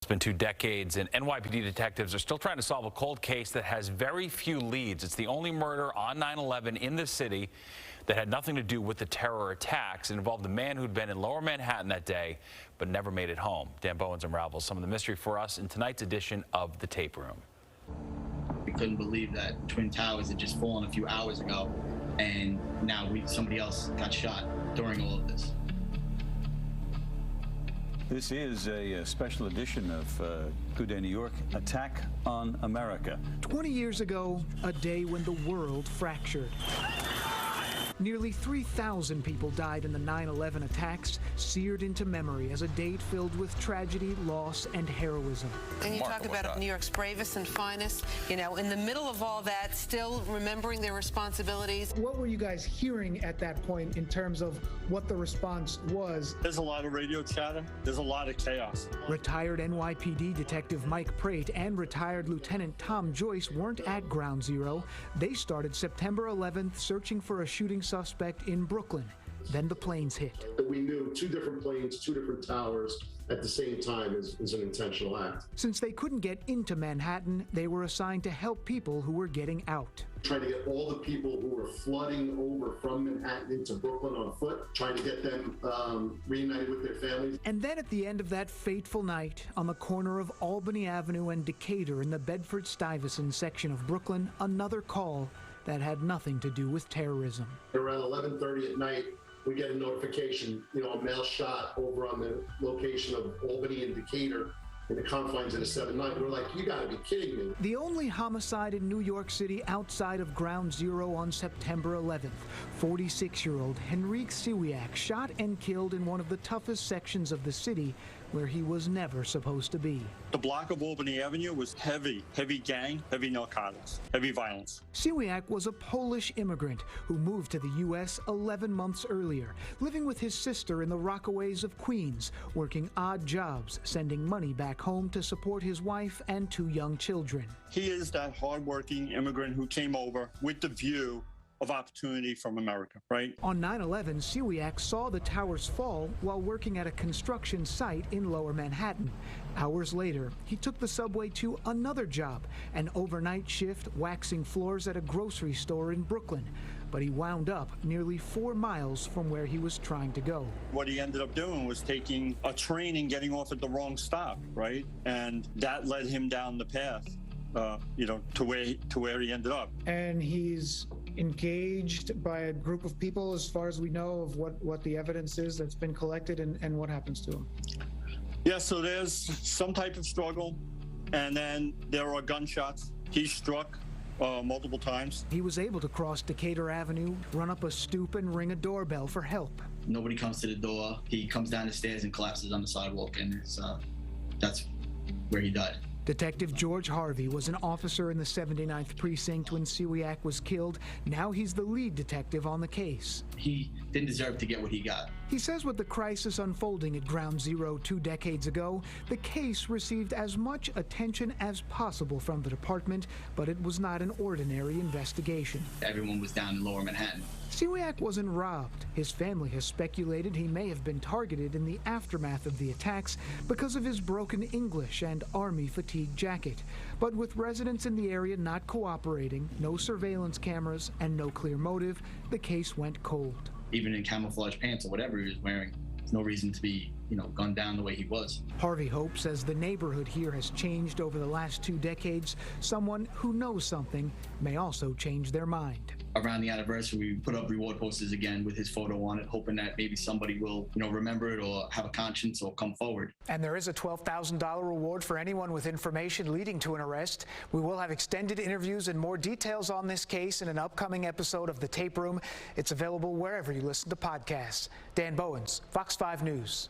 It's been 2 decades, and NYPD detectives are still trying to solve a cold case that has very few leads. It's the only murder on 9/11 in this city that had nothing to do with the terror attacks. It involved a man who'd been in Lower Manhattan that day, but never made it home. Dan Bowens unravels some of the mystery for us in tonight's edition of The Tape Room. We couldn't believe that Twin Towers had just fallen a few hours ago, and now somebody else got shot during all of this. This is a special edition of Good Day New York, Attack on America. 20 years ago, a day when the world fractured. Nearly 3,000 people died in the 9/11 attacks, seared into memory as a date filled with tragedy, loss, and heroism. And you talk about New York's bravest and finest, you know, in the middle of all that, still remembering their responsibilities. What were you guys hearing at that point in terms of what the response was? There's a lot of radio chatter. There's a lot of chaos. Retired NYPD Detective Mike Prate and retired Lieutenant Tom Joyce weren't at Ground Zero. They started September 11th searching for a shooting suspect in Brooklyn. Then the planes hit. We knew 2 different planes, 2 different towers at the same time is an intentional act. Since they couldn't get into Manhattan, they were assigned to help people who were getting out. Trying to get all the people who were flooding over from Manhattan into Brooklyn on foot, trying to get them reunited with their families. And then at the end of that fateful night, on the corner of Albany Avenue and Decatur in the Bedford-Stuyvesant section of Brooklyn, another call that had nothing to do with terrorism. Around 11:30 at night, we get a notification, a male shot over on the location of Albany and Decatur in the confines of the 7-9. We're like, you gotta be kidding me. The only homicide in New York City outside of Ground Zero on September 11th. 46-year-old Henrique Siwiak shot and killed in one of the toughest sections of the city where he was never supposed to be. The block of Albany Avenue was heavy gang, heavy narcotics, heavy violence. Siwiak was a Polish immigrant who moved to the U.S. 11 months earlier, living with his sister in the Rockaways of Queens, working odd jobs, sending money back home to support his wife and 2 young children. He is that hardworking immigrant who came over with the view of opportunity from America, right? On 9/11, Siwiak saw the towers fall while working at a construction site in Lower Manhattan. Hours later, he took the subway to another job, an overnight shift waxing floors at a grocery store in Brooklyn. But he wound up nearly 4 miles from where he was trying to go. What he ended up doing was taking a train and getting off at the wrong stop, right? And that led him down the path, to where he ended up. And he's engaged by a group of people, as far as we know, of what the evidence is that's been collected and what happens to him. Yeah, so there's some type of struggle, and then there are gunshots. He's struck multiple times. He was able to cross Decatur Avenue, run up a stoop, and ring a doorbell for help. Nobody comes to the door. He comes down the stairs and collapses on the sidewalk, and that's where he died. Detective George Harvey was an officer in the 79th Precinct when Siwiak was killed. Now he's the lead detective on the case. He didn't deserve to get what he got. He says with the crisis unfolding at Ground Zero 2 decades ago, the case received as much attention as possible from the department, but it was not an ordinary investigation. Everyone was down in Lower Manhattan. Siwiak wasn't robbed. His family has speculated he may have been targeted in the aftermath of the attacks because of his broken English and Army fatigue jacket. But with residents in the area not cooperating, no surveillance cameras, and no clear motive, the case went cold. Even in camouflage pants or whatever he was wearing, there's no reason to be, gunned down the way he was. Harvey hopes as the neighborhood here has changed over the last 2 decades, someone who knows something may also change their mind. Around the anniversary, we put up reward posters again with his photo on it, hoping that maybe somebody will, remember it or have a conscience or come forward. And there is a $12,000 reward for anyone with information leading to an arrest. We will have extended interviews and more details on this case in an upcoming episode of The Tape Room. It's available wherever you listen to podcasts. Dan Bowens, Fox 5 News.